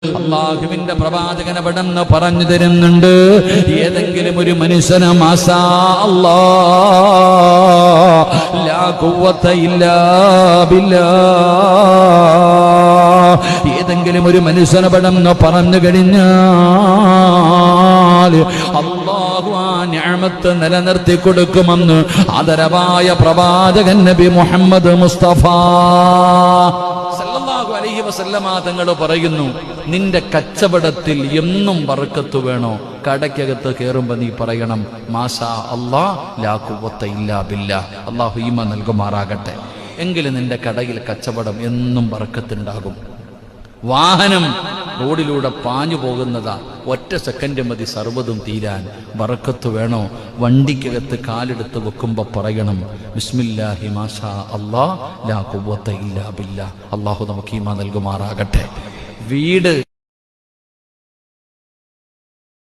അല്ലാഹുവിന്റെ പ്രവാചകൻ അവിടെന്ന് പറഞ്ഞു തരുന്നുണ്ട്. ഏതെങ്കിലും ഒരു മനുഷ്യന് മാഷാ അല്ലാഹ് ലാ ഖുവത ഇല്ലാ ബില്ലാഹ്, ഏതെങ്കിലും ഒരു മനുഷ്യന് അവിടെന്ന് പറഞ്ഞു കഴിഞ്ഞാൽ അല്ലാഹു ആ നിഅമത്ത് നിലനിർത്തി കൊടുക്കുമെന്ന് ആദരവായ പ്രവാചകൻ നബി മുഹമ്മദ് മുസ്തഫ സല്ലല്ലാഹു അലൈഹി വസല്ലമ തങ്ങൾ പറയുന്നു, നിന്റെ കച്ചവടത്തിൽ എന്നും ബർക്കത്ത് വേണോ? കടയ്ക്കകത്ത് കയറുമ്പോ നീ പറയണം മാഷാ അല്ലാഹ് ലാ ഖുവത ഇല്ലാ ബില്ലാഹ്, അല്ലാഹു ഈമാൻ നൽകുമാറാകട്ടെ. എങ്കിലും നിന്റെ കടയിൽ കച്ചവടം എന്നും ബർക്കത്തുണ്ടാകും. വാഹനം റോഡിലൂടെ പാഞ്ഞു പോകുന്നതാ, ഒറ്റ സെക്കൻഡ് മതി സർവ്വതും തീരാൻ. ബർക്കത്ത് വേണോ? വണ്ടിക്കകത്ത് കാലെടുത്ത് വെക്കുമ്പോ പറയണം ബിസ്മില്ലാഹി മാഷാ അല്ലാഹ് ലാ ഖുവത ഇല്ലാ ബില്ലാഹ്, അല്ലാഹു നമുക്ക് ഈമാൻ നൽകുമാറാകട്ടെ. വീട്